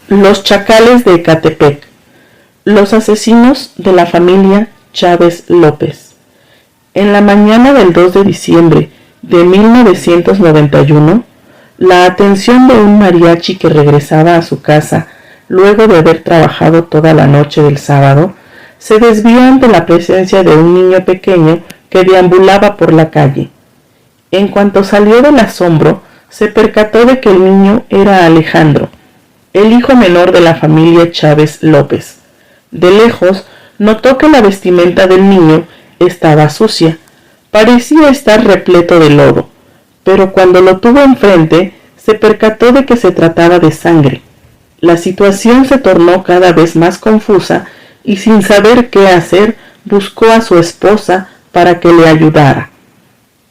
Los chacales de Ecatepec. Los asesinos de la familia Chávez López. En la mañana del 2 de diciembre de 1991, la atención de un mariachi que regresaba a su casa luego de haber trabajado toda la noche del sábado se desvió ante la presencia de un niño pequeño que deambulaba por la calle. En cuanto salió del asombro, se percató de que el niño era Alejandro, el hijo menor de la familia Chávez López. De lejos, notó que la vestimenta del niño estaba sucia. Parecía estar repleto de lodo, pero cuando lo tuvo enfrente, se percató de que se trataba de sangre. La situación se tornó cada vez más confusa y sin saber qué hacer, buscó a su esposa para que le ayudara.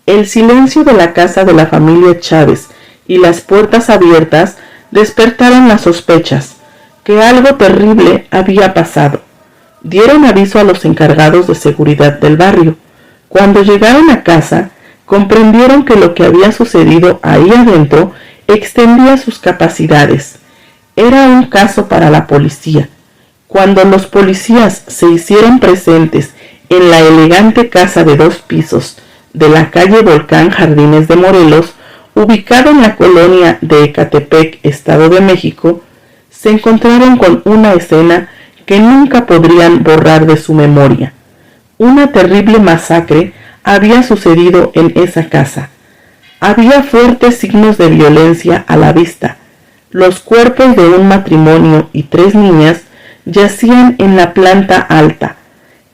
El silencio de la casa de la familia Chávez y las puertas abiertas despertaron las sospechas que algo terrible había pasado. Dieron aviso a los encargados de seguridad del barrio. Cuando llegaron a casa, comprendieron que lo que había sucedido ahí adentro extendía sus capacidades. Era un caso para la policía. Cuando los policías se hicieron presentes en la elegante casa de 2 pisos de la calle Volcán Jardines de Morelos, ubicada en la colonia de Ecatepec, Estado de México, se encontraron con una escena que nunca podrían borrar de su memoria. Una terrible masacre había sucedido en esa casa. Había fuertes signos de violencia a la vista. Los cuerpos de un matrimonio y 3 niñas yacían en la planta alta.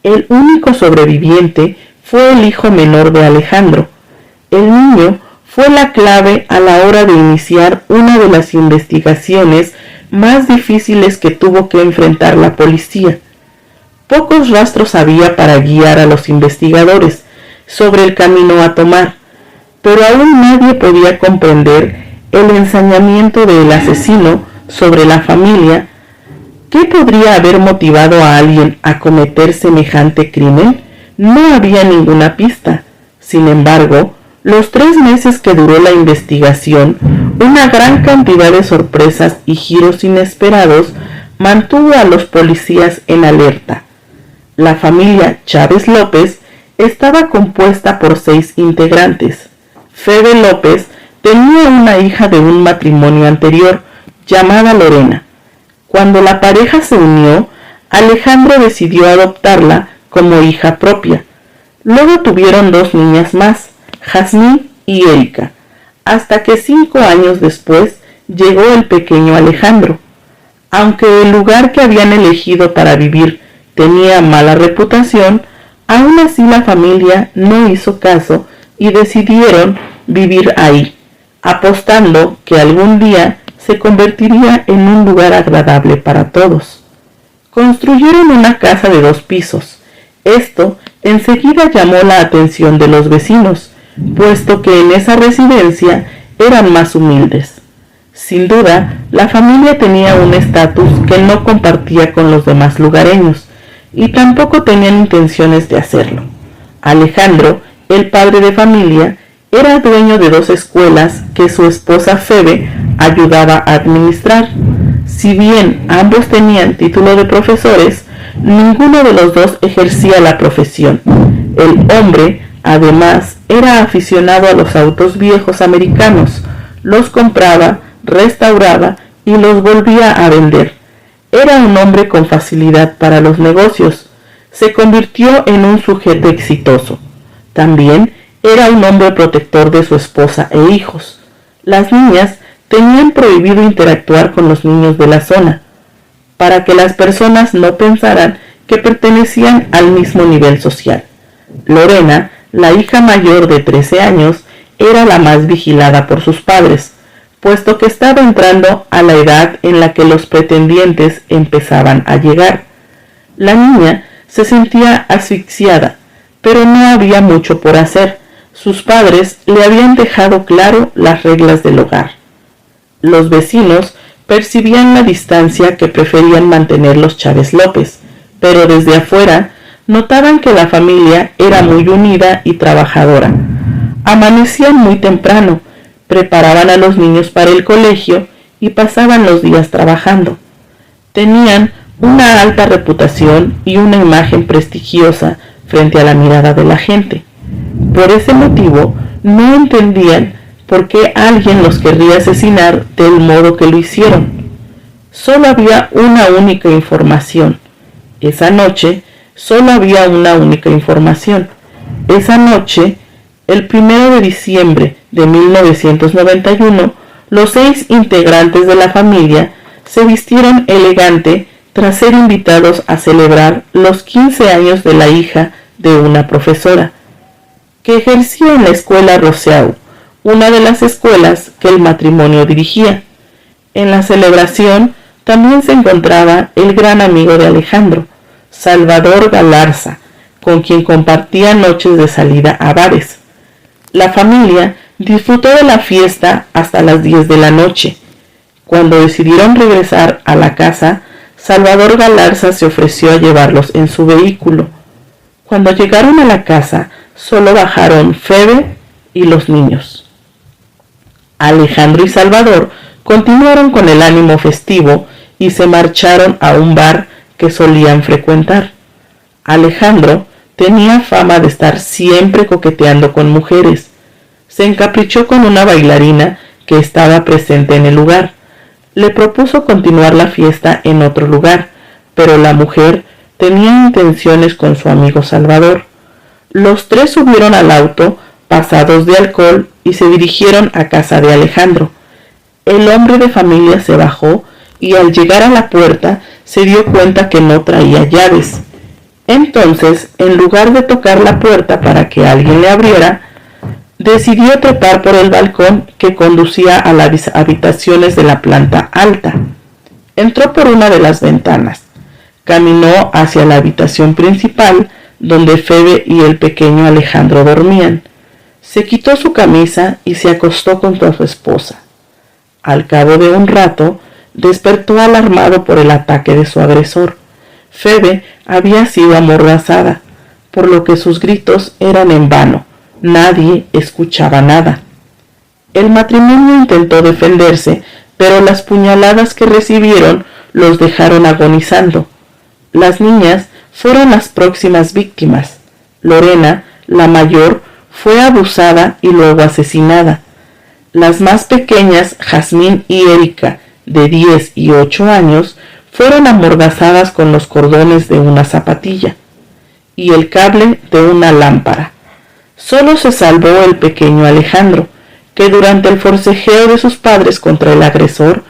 El único sobreviviente fue el hijo menor de Alejandro. El niño fue la clave a la hora de iniciar una de las investigaciones más difíciles que tuvo que enfrentar la policía. Pocos rastros había para guiar a los investigadores sobre el camino a tomar, pero aún nadie podía comprender el ensañamiento del asesino sobre la familia. ¿Qué podría haber motivado a alguien a cometer semejante crimen? No había ninguna pista. Sin embargo, los 3 meses que duró la investigación, una gran cantidad de sorpresas y giros inesperados mantuvo a los policías en alerta. La familia Chávez López estaba compuesta por 6 integrantes. Febe López tenía una hija de un matrimonio anterior, llamada Lorena. Cuando la pareja se unió, Alejandro decidió adoptarla como hija propia. Luego tuvieron 2 niñas más, Jazmín y Erika, hasta que 5 años después llegó el pequeño Alejandro. Aunque el lugar que habían elegido para vivir tenía mala reputación, aún así la familia no hizo caso y decidieron vivir ahí, apostando que algún día se convertiría en un lugar agradable para todos. Construyeron una casa de 2 pisos. Esto enseguida llamó la atención de los vecinos, puesto que en esa residencia eran más humildes. Sin duda, la familia tenía un estatus que no compartía con los demás lugareños, y tampoco tenían intenciones de hacerlo. Alejandro, el padre de familia, era dueño de 2 escuelas que su esposa Febe ayudaba a administrar. Si bien ambos tenían título de profesores, ninguno de los 2 ejercía la profesión. El hombre, además, era aficionado a los autos viejos americanos. Los compraba, restauraba y los volvía a vender. Era un hombre con facilidad para los negocios. Se convirtió en un sujeto exitoso. También era un hombre protector de su esposa e hijos. Las niñas tenían prohibido interactuar con los niños de la zona, para que las personas no pensaran que pertenecían al mismo nivel social. Lorena, la hija mayor de 13 años, era la más vigilada por sus padres, puesto que estaba entrando a la edad en la que los pretendientes empezaban a llegar. La niña se sentía asfixiada, pero no había mucho por hacer. Sus padres le habían dejado claro las reglas del hogar. Los vecinos percibían la distancia que preferían mantener los Chávez López, pero desde afuera notaban que la familia era muy unida y trabajadora. Amanecían muy temprano, preparaban a los niños para el colegio y pasaban los días trabajando. Tenían una alta reputación y una imagen prestigiosa frente a la mirada de la gente. Por ese motivo, no entendían por qué alguien los querría asesinar del modo que lo hicieron. Solo había una única información. Esa noche, Esa noche, el 1 de diciembre de 1991, los 6 integrantes de la familia se vistieron elegante tras ser invitados a celebrar los 15 años de la hija de una profesora, que ejercía en la escuela Rousseau, una de las escuelas que el matrimonio dirigía. En la celebración también se encontraba el gran amigo de Alejandro, Salvador Galarza, con quien compartía noches de salida a bares. La familia disfrutó de la fiesta hasta las 10 de la noche. Cuando decidieron regresar a la casa, Salvador Galarza se ofreció a llevarlos en su vehículo. Cuando llegaron a la casa, solo bajaron Febe y los niños. Alejandro y Salvador continuaron con el ánimo festivo y se marcharon a un bar que solían frecuentar. Alejandro tenía fama de estar siempre coqueteando con mujeres. Se encaprichó con una bailarina que estaba presente en el lugar. Le propuso continuar la fiesta en otro lugar, pero la mujer tenía intenciones con su amigo Salvador. Los 3 subieron al auto, pasados de alcohol, y se dirigieron a casa de Alejandro. El hombre de familia se bajó y al llegar a la puerta se dio cuenta que no traía llaves. Entonces, en lugar de tocar la puerta para que alguien le abriera, decidió trepar por el balcón que conducía a las habitaciones de la planta alta. Entró por una de las ventanas. Caminó hacia la habitación principal, donde Febe y el pequeño Alejandro dormían. Se quitó su camisa y se acostó junto a su esposa. Al cabo de un rato, despertó alarmado por el ataque de su agresor. Febe había sido amordazada, por lo que sus gritos eran en vano. Nadie escuchaba nada. El matrimonio intentó defenderse, pero las puñaladas que recibieron los dejaron agonizando. Las niñas fueron las próximas víctimas. Lorena, la mayor, fue abusada y luego asesinada. Las más pequeñas, Jazmín y Erika, de 10 y 8 años, fueron amordazadas con los cordones de una zapatilla y el cable de una lámpara. Solo se salvó el pequeño Alejandro, que durante el forcejeo de sus padres contra el agresor,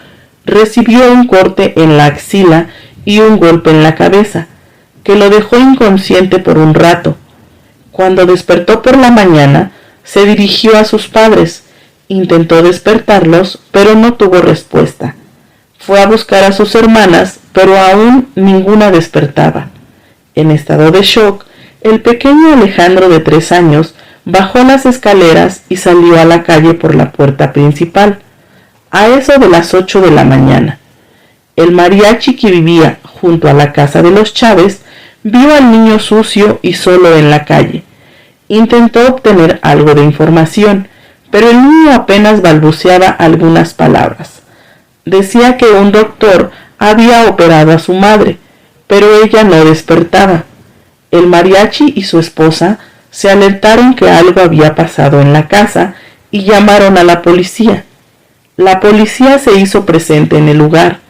recibió un corte en la axila y un golpe en la cabeza, que lo dejó inconsciente por un rato. Cuando despertó por la mañana, se dirigió a sus padres, intentó despertarlos, pero no tuvo respuesta. Fue a buscar a sus hermanas, pero aún ninguna despertaba. En estado de shock, el pequeño Alejandro de 3 años bajó las escaleras y salió a la calle por la puerta principal, a eso de las 8 de la mañana. El mariachi que vivía junto a la casa de los Chávez vio al niño sucio y solo en la calle. Intentó obtener algo de información, pero el niño apenas balbuceaba algunas palabras. Decía que un doctor había operado a su madre, pero ella no despertaba. El mariachi y su esposa se alertaron que algo había pasado en la casa y llamaron a la policía. La policía se hizo presente en el lugar.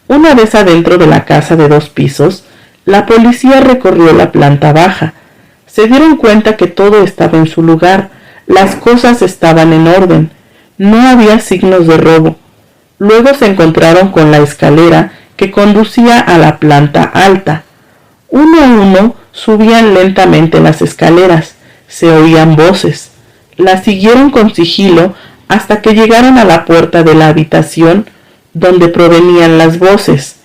Una vez adentro de la casa de 2 pisos, la policía recorrió la planta baja. Se dieron cuenta que todo estaba en su lugar, las cosas estaban en orden, no había signos de robo. Luego se encontraron con la escalera que conducía a la planta alta. Uno a uno subían lentamente las escaleras, se oían voces. Las siguieron con sigilo hasta que llegaron a la puerta de la habitación donde provenían las voces.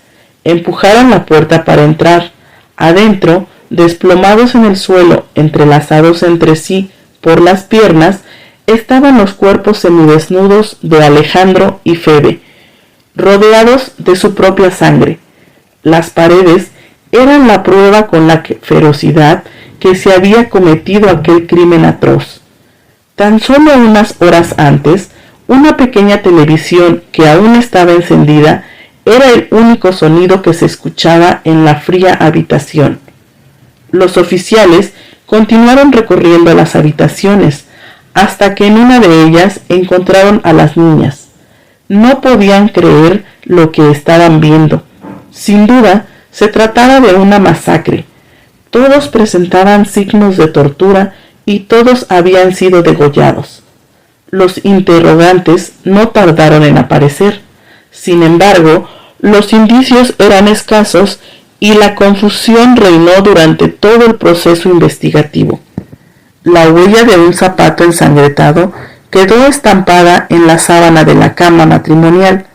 Empujaron la puerta para entrar. Adentro, desplomados en el suelo, entrelazados entre sí por las piernas, estaban los cuerpos semidesnudos de Alejandro y Febe, rodeados de su propia sangre. Las paredes eran la prueba con la ferocidad que se había cometido aquel crimen atroz. Tan solo unas horas antes, una pequeña televisión que aún estaba encendida Era el único sonido que se escuchaba en la fría habitación. Los oficiales continuaron recorriendo las habitaciones, hasta que en una de ellas encontraron a las niñas. No podían creer lo que estaban viendo. Sin duda, se trataba de una masacre. Todos presentaban signos de tortura y todos habían sido degollados. Los interrogantes no tardaron en aparecer. Sin embargo, los indicios eran escasos y la confusión reinó durante todo el proceso investigativo. La huella de un zapato ensangretado quedó estampada en la sábana de la cama matrimonial.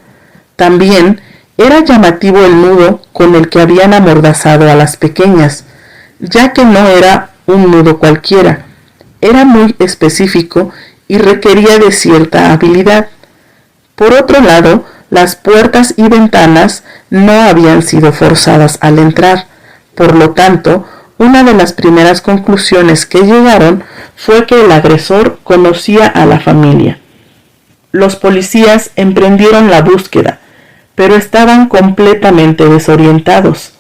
También era llamativo el nudo con el que habían amordazado a las pequeñas, ya que no era un nudo cualquiera, era muy específico y requería de cierta habilidad. Por otro lado, las puertas y ventanas no habían sido forzadas al entrar. Por lo tanto, una de las primeras conclusiones que llegaron fue que el agresor conocía a la familia. Los policías emprendieron la búsqueda, pero estaban completamente desorientados.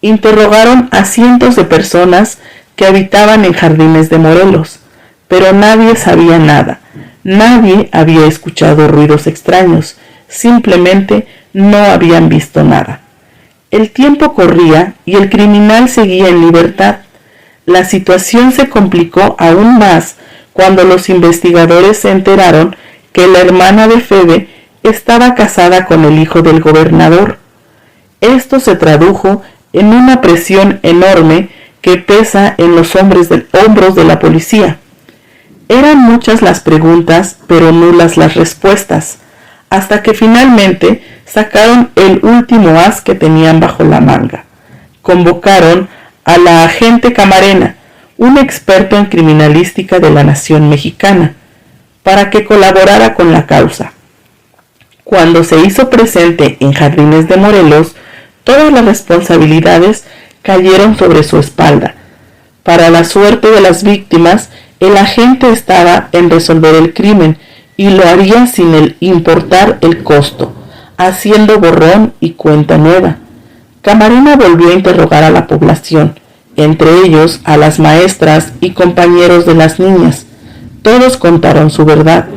Interrogaron a cientos de personas que habitaban en Jardines de Morelos, pero nadie sabía nada. Nadie había escuchado ruidos extraños, simplemente no habían visto nada. El tiempo corría y el criminal seguía en libertad. La situación se complicó aún más cuando los investigadores se enteraron que la hermana de Febe estaba casada con el hijo del gobernador. Esto se tradujo en una presión enorme que pesa en los hombros de la policía. Eran muchas las preguntas, pero nulas las respuestas, hasta que finalmente sacaron el último as que tenían bajo la manga. Convocaron a la agente Camarena, un experto en criminalística de la Nación Mexicana, para que colaborara con la causa. Cuando se hizo presente en Jardines de Morelos, todas las responsabilidades cayeron sobre su espalda. Para la suerte de las víctimas, el agente estaba en resolver el crimen y lo haría sin importar el costo, haciendo borrón y cuenta nueva. Camarena volvió a interrogar a la población, entre ellos a las maestras y compañeros de las niñas. Todos contaron su verdad.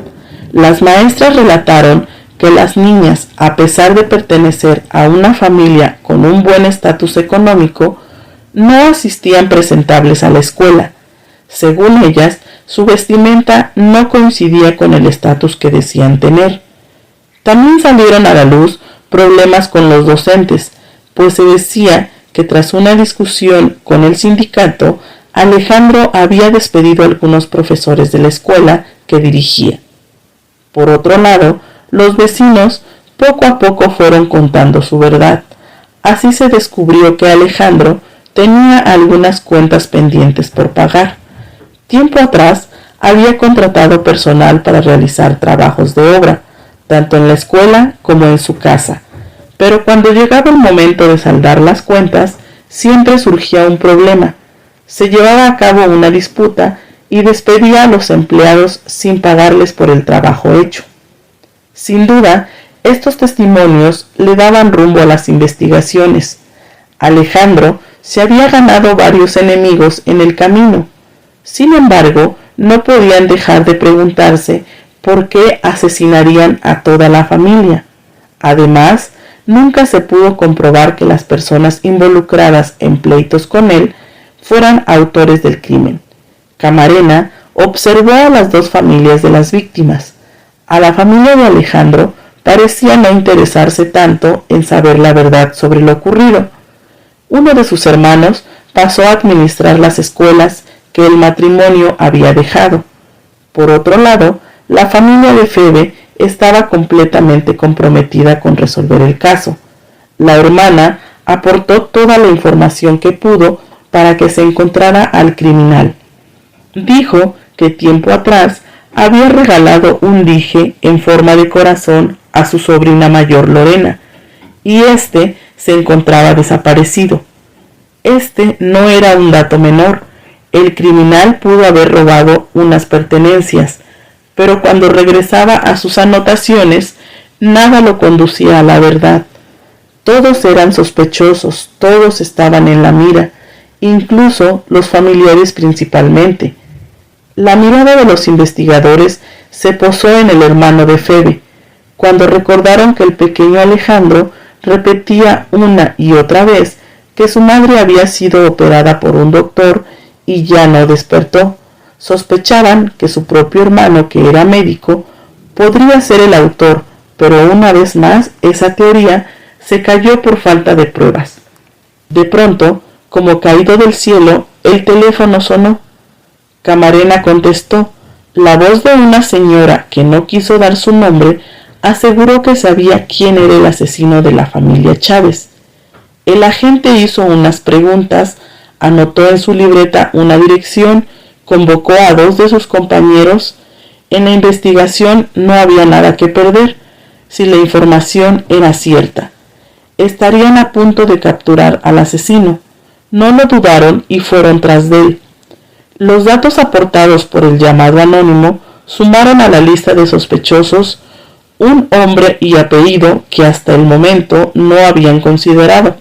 Las maestras relataron que las niñas, a pesar de pertenecer a una familia con un buen estatus económico, no asistían presentables a la escuela. Según ellas, su vestimenta no coincidía con el estatus que decían tener. También salieron a la luz problemas con los docentes, pues se decía que tras una discusión con el sindicato, Alejandro había despedido a algunos profesores de la escuela que dirigía. Por otro lado, los vecinos poco a poco fueron contando su verdad. Así se descubrió que Alejandro tenía algunas cuentas pendientes por pagar. Tiempo atrás había contratado personal para realizar trabajos de obra, tanto en la escuela como en su casa. Pero cuando llegaba el momento de saldar las cuentas, siempre surgía un problema. Se llevaba a cabo una disputa y despedía a los empleados sin pagarles por el trabajo hecho. Sin duda, estos testimonios le daban rumbo a las investigaciones. Alejandro se había ganado varios enemigos en el camino. Sin embargo, no podían dejar de preguntarse por qué asesinarían a toda la familia. Además, nunca se pudo comprobar que las personas involucradas en pleitos con él fueran autores del crimen. Camarena observó a las dos familias de las víctimas. A la familia de Alejandro parecía no interesarse tanto en saber la verdad sobre lo ocurrido. Uno de sus hermanos pasó a administrar las escuelas que el matrimonio había dejado. Por otro lado, la familia de Febe estaba completamente comprometida con resolver el caso. La hermana aportó toda la información que pudo para que se encontrara al criminal. Dijo que tiempo atrás había regalado un dije en forma de corazón a su sobrina mayor Lorena, y este se encontraba desaparecido. Este no era un dato menor. El criminal pudo haber robado unas pertenencias, pero cuando regresaba a sus anotaciones, nada lo conducía a la verdad. Todos eran sospechosos, todos estaban en la mira, incluso los familiares principalmente. La mirada de los investigadores se posó en el hermano de Febe, cuando recordaron que el pequeño Alejandro repetía una y otra vez que su madre había sido operada por un doctor y ya no despertó. Sospechaban que su propio hermano, que era médico, podría ser el autor, pero una vez más esa teoría se cayó por falta de pruebas. De pronto, como caído del cielo, el teléfono sonó. Camarena contestó. La voz de una señora que no quiso dar su nombre aseguró que sabía quién era el asesino de la familia Chávez. El agente hizo unas preguntas, anotó en su libreta una dirección, convocó a 2 de sus compañeros. En la investigación no había nada que perder, si la información era cierta. Estarían a punto de capturar al asesino. No lo dudaron y fueron tras de él. Los datos aportados por el llamado anónimo sumaron a la lista de sospechosos un hombre y apellido que hasta el momento no habían considerado.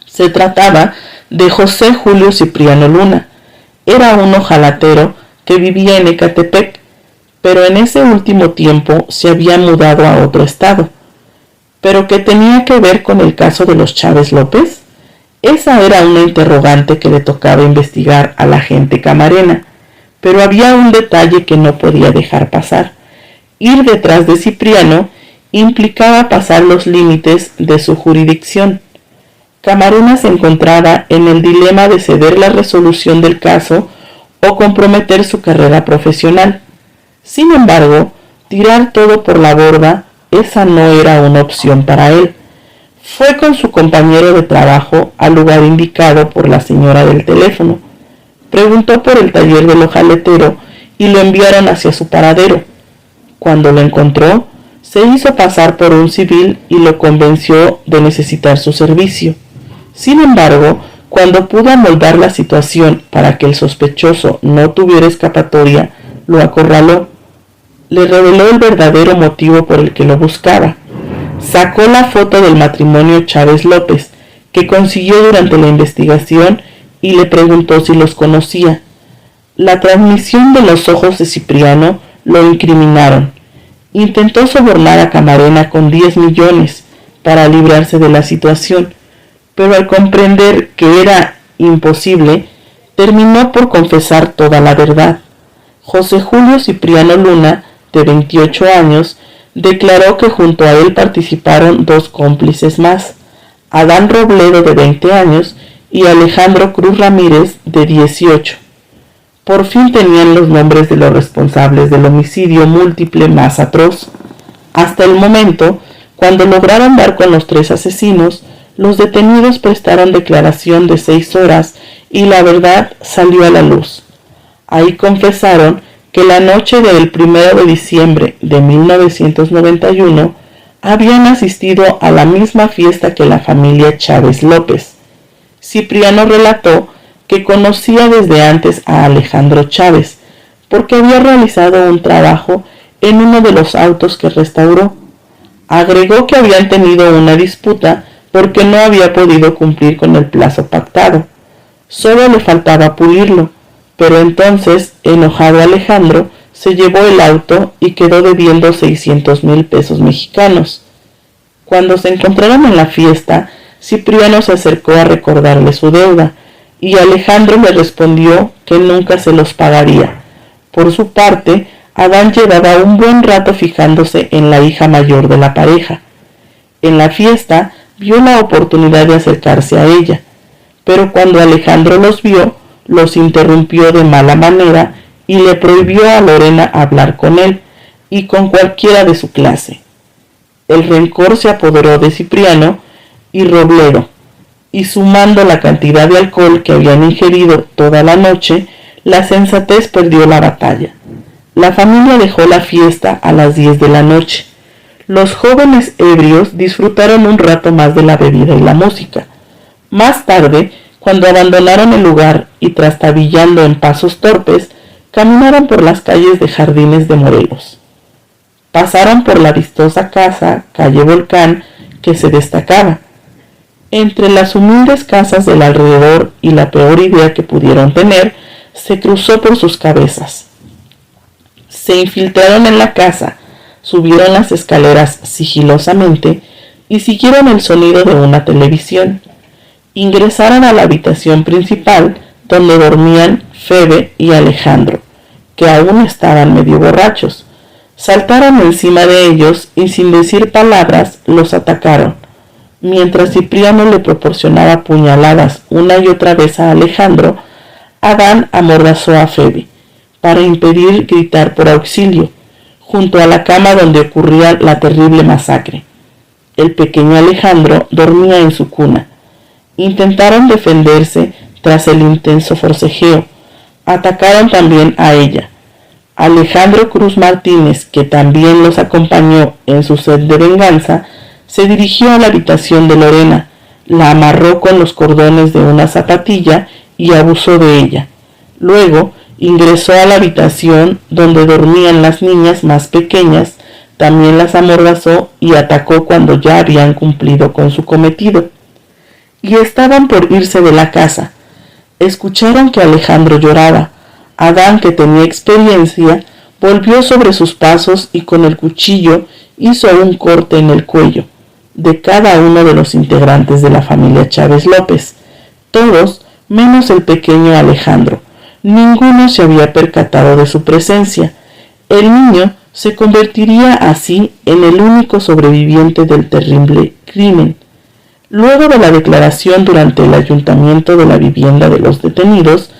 Se trataba de José Julio Cipriano Luna. Era un ojalatero que vivía en Ecatepec, pero en ese último tiempo se había mudado a otro estado. ¿Pero qué tenía que ver con el caso de los Chávez López? Esa era una interrogante que le tocaba investigar a la agente Camarena, pero había un detalle que no podía dejar pasar. Ir detrás de Cipriano implicaba pasar los límites de su jurisdicción. Camarena se encontraba en el dilema de ceder la resolución del caso o comprometer su carrera profesional. Sin embargo, tirar todo por la borda, esa no era una opción para él. Fue con su compañero de trabajo al lugar indicado por la señora del teléfono. Preguntó por el taller del hojaletero y lo enviaron hacia su paradero. Cuando lo encontró, se hizo pasar por un civil y lo convenció de necesitar su servicio. Sin embargo, cuando pudo amoldar la situación para que el sospechoso no tuviera escapatoria, lo acorraló. Le reveló el verdadero motivo por el que lo buscaba. Sacó la foto del matrimonio Chávez López, que consiguió durante la investigación, y le preguntó si los conocía. La transmisión de los ojos de Cipriano lo incriminaron. Intentó sobornar a Camarena con 10 millones para librarse de la situación, pero al comprender que era imposible, terminó por confesar toda la verdad. José Julio Cipriano Luna, de 28 años, declaró que junto a él participaron 2 cómplices más, Adán Robledo, de 20 años, y Alejandro Cruz Ramírez, de 18. Por fin tenían los nombres de los responsables del homicidio múltiple más atroz. Hasta el momento, cuando lograron dar con los 3 asesinos, los detenidos prestaron declaración de 6 horas y la verdad salió a la luz. Ahí confesaron que la noche del 1 de diciembre de 1991 habían asistido a la misma fiesta que la familia Chávez López. Cipriano relató que conocía desde antes a Alejandro Chávez, porque había realizado un trabajo en uno de los autos que restauró. Agregó que habían tenido una disputa porque no había podido cumplir con el plazo pactado. Solo le faltaba pulirlo, pero entonces, enojado Alejandro, se llevó el auto y quedó debiendo 600,000 pesos mexicanos. Cuando se encontraron en la fiesta, Cipriano se acercó a recordarle su deuda, y Alejandro le respondió que nunca se los pagaría. Por su parte, Adán llevaba un buen rato fijándose en la hija mayor de la pareja. En la fiesta, vio la oportunidad de acercarse a ella, pero cuando Alejandro los vio, los interrumpió de mala manera y le prohibió a Lorena hablar con él y con cualquiera de su clase. El rencor se apoderó de Cipriano y Robledo, y sumando la cantidad de alcohol que habían ingerido toda la noche, la sensatez perdió la batalla. La familia dejó la fiesta a las 10 de la noche. Los jóvenes ebrios disfrutaron un rato más de la bebida y la música. Más tarde, cuando abandonaron el lugar y trastabillando en pasos torpes, caminaron por las calles de Jardines de Morelos. Pasaron por la vistosa casa, calle Volcán, que se destacaba. Entre las humildes casas del alrededor y la peor idea que pudieron tener, se cruzó por sus cabezas. Se infiltraron en la casa, subieron las escaleras sigilosamente y siguieron el sonido de una televisión. Ingresaron a la habitación principal donde dormían Febe y Alejandro, que aún estaban medio borrachos. Saltaron encima de ellos y sin decir palabras los atacaron. Mientras Cipriano le proporcionaba puñaladas una y otra vez a Alejandro, Adán amordazó a Febe para impedir gritar por auxilio, junto a la cama donde ocurría la terrible masacre. El pequeño Alejandro dormía en su cuna. Intentaron defenderse tras el intenso forcejeo. Atacaron también a ella. Alejandro Cruz Martínez, que también los acompañó en su sed de venganza, se dirigió a la habitación de Lorena, la amarró con los cordones de una zapatilla y abusó de ella. Luego ingresó a la habitación donde dormían las niñas más pequeñas, también las amordazó y atacó cuando ya habían cumplido con su cometido. Y estaban por irse de la casa. Escucharon que Alejandro lloraba. Adán, que tenía experiencia, volvió sobre sus pasos y con el cuchillo hizo un corte en el cuello de cada uno de los integrantes de la familia Chávez López, todos menos el pequeño Alejandro. Ninguno se había percatado de su presencia. El niño se convertiría así en el único sobreviviente del terrible crimen. Luego de la declaración durante el ayuntamiento de la vivienda de los detenidos,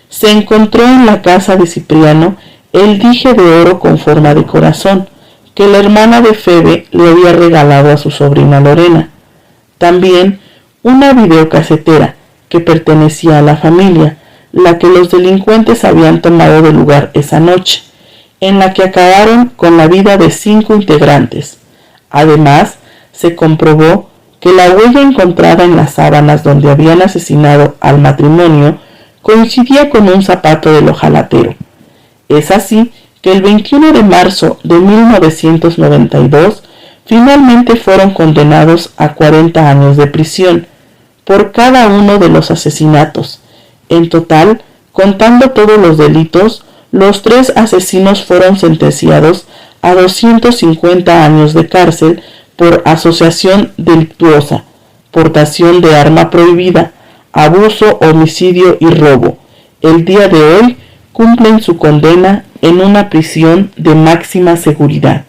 se encontró en la casa de Cipriano el dije de oro con forma de corazón que la hermana de Febe le había regalado a su sobrina Lorena. También una videocasetera que pertenecía a la familia, la que los delincuentes habían tomado de lugar esa noche, en la que acabaron con la vida de 5 integrantes. Además, se comprobó que la huella encontrada en las sábanas donde habían asesinado al matrimonio coincidía con un zapato del ojalatero. Es así que el 21 de marzo de 1992 finalmente fueron condenados a 40 años de prisión por cada uno de los asesinatos. En total, contando todos los delitos, los 3 asesinos fueron sentenciados a 250 años de cárcel por asociación delictuosa, portación de arma prohibida, abuso, homicidio y robo. El día de hoy cumplen su condena en una prisión de máxima seguridad.